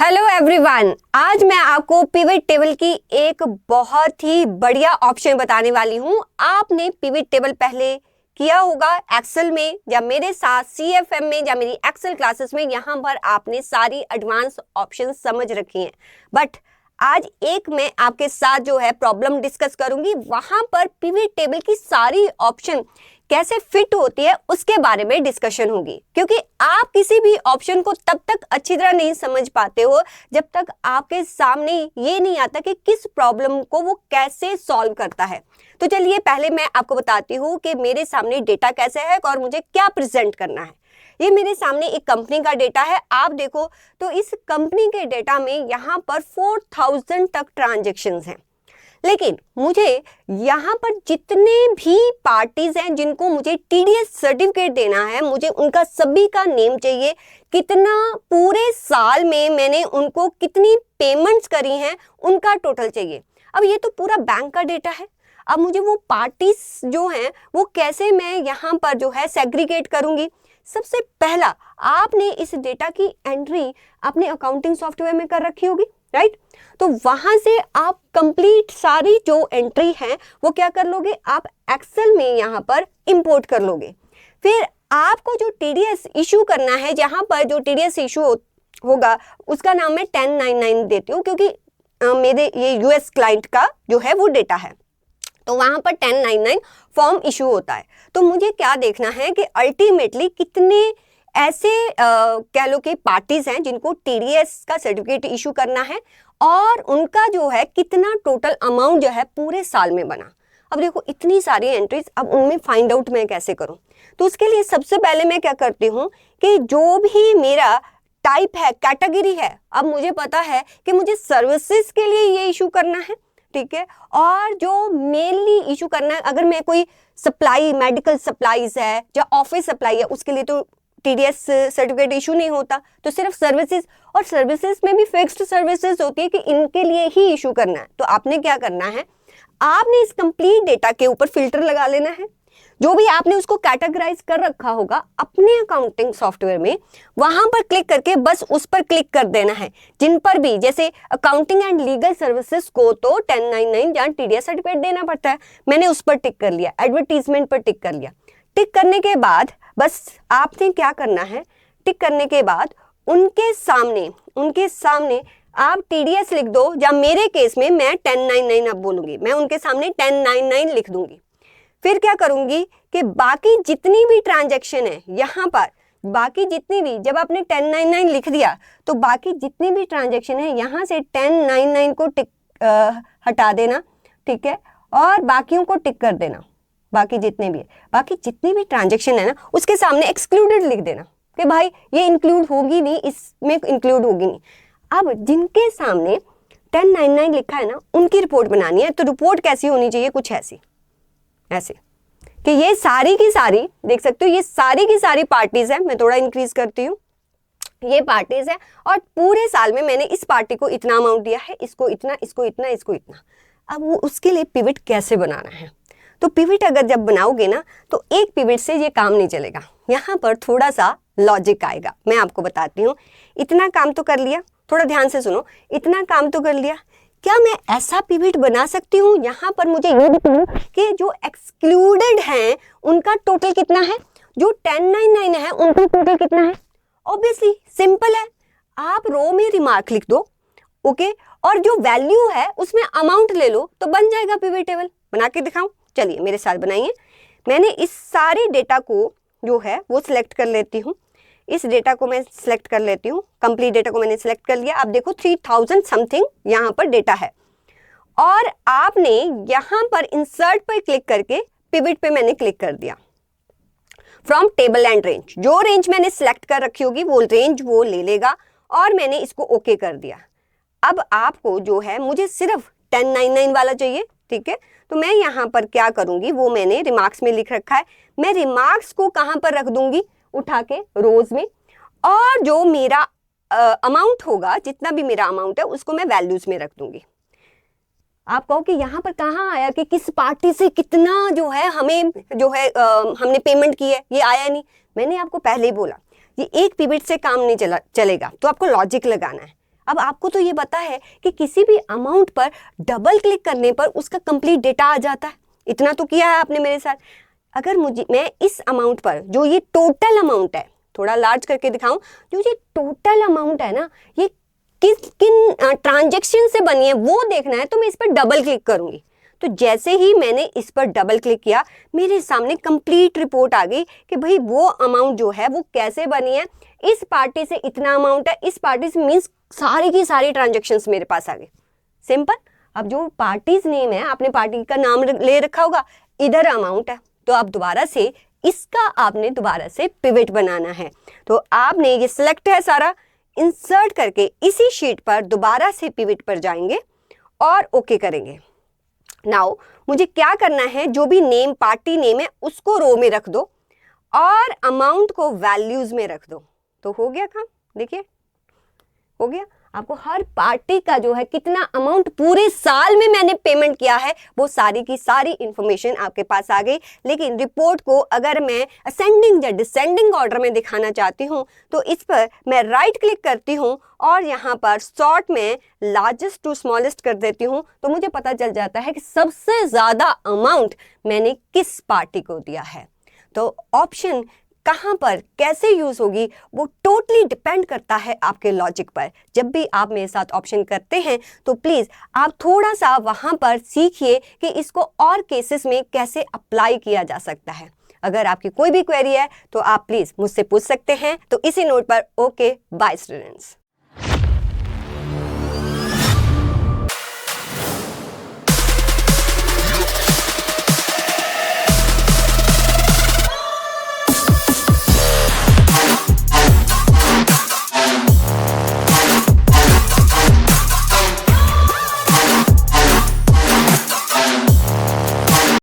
Hello everyone, आज मैं आपको पिवट टेबल की एक बहुत ही बढ़िया ऑप्शन बताने वाली हूं। आपने पिवट टेबल पहले किया होगा एक्सेल में या मेरे साथ सीएफएम में या मेरी एक्सेल क्लासेस में। यहां पर आपने सारी एडवांस ऑप्शन समझ रखी हैं, बट आज एक मैं आपके साथ जो है प्रॉब्लम डिस्कस करूंगी। वहां पर पिवट टेबल की सारी ऑप्शन कैसे फिट होती है उसके बारे में डिस्कशन होगी, क्योंकि आप किसी भी ऑप्शन को तब तक अच्छी तरह नहीं समझ पाते हो जब तक आपके सामने ये नहीं आता कि किस प्रॉब्लम को वो कैसे सॉल्व करता है। तो चलिए पहले मैं आपको बताती हूँ कि मेरे सामने डेटा कैसे है और मुझे क्या प्रेजेंट करना है। ये मेरे सामने एक कंपनी का डेटा है। आप देखो तो इस कंपनी के डेटा में यहाँ पर 4000 तक ट्रांजेक्शन्स हैं, लेकिन मुझे यहाँ पर जितने भी पार्टीज हैं जिनको मुझे टीडीएस सर्टिफिकेट देना है, मुझे उनका सभी का नेम चाहिए। कितना पूरे साल में मैंने उनको कितनी पेमेंट्स करी हैं उनका टोटल चाहिए। अब ये तो पूरा बैंक का डेटा है। अब मुझे वो पार्टीज जो हैं वो कैसे मैं यहाँ पर जो है सेग्रीगेट करूँगी। सबसे पहला आपने इस डेटा की एंट्री अपने अकाउंटिंग सॉफ्टवेयर में कर रखी होगी, राइट? तो वहां से आप कंप्लीट सारी जो एंट्री है वो क्या कर लोगे, आप एक्सेल में यहाँ पर इंपोर्ट कर लोगे। फिर आपको जो टीडीएस इशू करना है, जहाँ पर जो टीडीएस इशू होगा उसका नाम मैं 1099 देती हूँ, क्योंकि मेरे ये यूएस क्लाइंट का जो है वो डेटा है, तो वहां पर 1099 फॉर्म इशू होता है। तो मुझे क्या देखना है कि अल्टीमेटली कितने ऐसे कह लो कि पार्टीज हैं जिनको टीडीएस का सर्टिफिकेट इशू करना है और उनका जो है कितना टोटल अमाउंट जो है पूरे साल में बना। अब देखो इतनी सारी एंट्रीज, अब उनमें फाइंड आउट मैं कैसे करूं? तो उसके लिए सबसे पहले मैं क्या करती हूं कि जो भी मेरा टाइप है, कैटेगरी है, अब मुझे पता है कि मुझे सर्विसेज के लिए ये इशू करना है, ठीक है। और जो मेनली इशू करना है, अगर मैं कोई सप्लाई, मेडिकल सप्लाईज है या ऑफिस सप्लाई है, उसके लिए तो टीडीएस सर्टिफिकेट इशू नहीं होता, तो सिर्फ सर्विसेज, और सर्विसेज में भी फिक्स्ड सर्विसेज होती है कि इनके लिए ही इशू करना है। तो आपने क्या करना है, आपने इस कंप्लीट डेटा के ऊपर फिल्टर लगा लेना है। जो भी आपने उसको कैटेगराइज कर रखा होगा अपने अकाउंटिंग सॉफ्टवेयर में, वहां पर क्लिक करके बस उस पर क्लिक कर देना है। जिन पर भी जैसे अकाउंटिंग एंड लीगल सर्विसेज को तो 1099 या टीडीएस सर्टिफिकेट देना पड़ता है, मैंने उस पर टिक कर लिया। एडवर्टीजमेंट पर टिक कर लिया। टिक करने के बाद बस आपने क्या करना है, टिक करने के बाद उनके सामने आप टीडीएस लिख दो, या मेरे केस में मैं 1099 अब बोलूंगी, मैं उनके सामने 1099 लिख दूंगी। फिर क्या करूंगी कि बाकी जितनी भी ट्रांजैक्शन है यहाँ पर, बाकी जितनी भी, जब आपने 1099 लिख दिया तो बाकी जितनी भी ट्रांजैक्शन है यहाँ से 1099 को टिक हटा देना, ठीक है, और बाकियों को टिक कर देना। बाकी जितने भी है, बाकी जितनी भी ट्रांजैक्शन है ना, उसके सामने एक्सक्लूडेड लिख देना कि भाई ये इंक्लूड होगी नहीं, इसमें इंक्लूड होगी नहीं। अब जिनके सामने 1099 लिखा है ना, उनकी रिपोर्ट बनानी है। तो रिपोर्ट कैसी होनी चाहिए, कुछ ऐसी, ऐसे कि ये सारी की सारी, देख सकते हो ये सारी की सारी पार्टीज है। मैं थोड़ा इंक्रीज करती हूँ, ये पार्टीज है और पूरे साल में मैंने इस पार्टी को इतना अमाउंट दिया है, इसको इतना, इसको इतना, इसको इतना। अब वो उसके लिए पिवट कैसे बनाना है, तो पिवट अगर जब बनाओगे ना तो एक पिवट से ये काम नहीं चलेगा, यहाँ पर थोड़ा सा लॉजिक आएगा। मैं आपको बताती हूँ। इतना काम तो कर लिया, थोड़ा ध्यान से सुनो, इतना काम तो कर लिया, क्या मैं ऐसा पिवट बना सकती हूँ यहाँ पर मुझे ये बताओ कि जो एक्सक्लूडेड हैं उनका टोटल कितना है, जो 1099 है उनका टोटल कितना है? ऑब्वियसली सिंपल है, आप रो में रिमार्क लिख दो, ओके, और जो वैल्यू है उसमें अमाउंट ले लो, तो बन जाएगा पिवट टेबल। बना के दिखाऊं? चलिए मेरे साथ बनाइए। मैंने इस सारे डेटा को जो है वो सिलेक्ट कर लेती हूँ। इस डेटा को मैं सिलेक्ट कर लेती हूँ, कंप्लीट डेटा को मैंने सिलेक्ट कर लिया। आप देखो 3000 समथिंग यहाँ पर डेटा है, और आपने यहाँ पर इंसर्ट पर क्लिक करके पिवट पे मैंने क्लिक कर दिया। फ्रॉम टेबल एंड रेंज, जो रेंज मैंने सिलेक्ट कर रखी होगी वो रेंज वो ले लेगा, और मैंने इसको ओके कर दिया। अब आपको जो है मुझे सिर्फ 1099 वाला चाहिए, ठीक है। तो मैं यहाँ पर क्या करूंगी, वो मैंने रिमार्क्स में लिख रखा है। मैं रिमार्क्स को कहाँ पर रख दूंगी, उठा के रोज में, और जो मेरा अमाउंट होगा, जितना भी मेरा अमाउंट है उसको मैं वैल्यूज में रख दूंगी। आप कहो कि यहाँ पर कहाँ आया कि किस पार्टी से कितना जो है हमें जो है हमने पेमेंट की है, ये आया नहीं। मैंने आपको पहले ही बोला ये एक पिवट से काम नहीं चलेगा, तो आपको लॉजिक लगाना है। अब आपको तो ये पता है कि किसी भी अमाउंट पर डबल क्लिक करने पर उसका कंप्लीट डेटा आ जाता है। इतना तो किया है आपने मेरे साथ। अगर मैं इस अमाउंट पर, जो ये टोटल अमाउंट है, थोड़ा लार्ज करके दिखाऊं, जो ये टोटल अमाउंट है ना, ये किन ट्रांजैक्शन से बनी है वो देखना है, तो मैं इस पर डबल क्लिक करूंगी। तो जैसे ही मैंने इस पर डबल क्लिक किया, मेरे सामने कंप्लीट रिपोर्ट आ गई कि भाई वो अमाउंट जो है वो कैसे बनी है, इस पार्टी से इतना अमाउंट है, इस पार्टी से, मीन्स सारी की सारी ट्रांजैक्शंस मेरे पास आ गई। सिंपल। अब जो पार्टीज नेम है, आपने पार्टी का नाम ले रखा होगा, इधर अमाउंट है, तो आप दोबारा से इसका आपने दोबारा से पिवट बनाना है। तो आपने ये सिलेक्ट है सारा, इंसर्ट करके इसी शीट पर दोबारा से पिवट पर जाएंगे और ओके करेंगे। नाउ मुझे क्या करना है, जो भी नेम, पार्टी नेम है, उसको रो में रख दो और अमाउंट को वैल्यूज में रख दो। तो हो गया काम, देखिए हो गया। आपको हर पार्टी का जो है कितना अमाउंट पूरे साल में मैंने पेमेंट किया है, वो सारी की सारी इंफॉर्मेशन आपके पास आ गई। लेकिन रिपोर्ट को अगर मैं असेंडिंग या डिसेंडिंग ऑर्डर में दिखाना चाहती हूँ, तो इस पर मैं राइट क्लिक करती हूँ और यहाँ पर सॉर्ट में लार्जेस्ट टू स्मॉलेस्ट कर देती हूँ, तो मुझे पता चल जाता है कि सबसे ज्यादा अमाउंट मैंने किस पार्टी को दिया है। तो ऑप्शन कहाँ पर कैसे यूज होगी वो टोटली डिपेंड करता है आपके लॉजिक पर। जब भी आप मेरे साथ ऑप्शन करते हैं तो प्लीज आप थोड़ा सा वहां पर सीखिए कि इसको और केसेस में कैसे अप्लाई किया जा सकता है। अगर आपकी कोई भी क्वेरी है तो आप प्लीज मुझसे पूछ सकते हैं। तो इसी नोट पर ओके, बाय स्टूडेंट्स।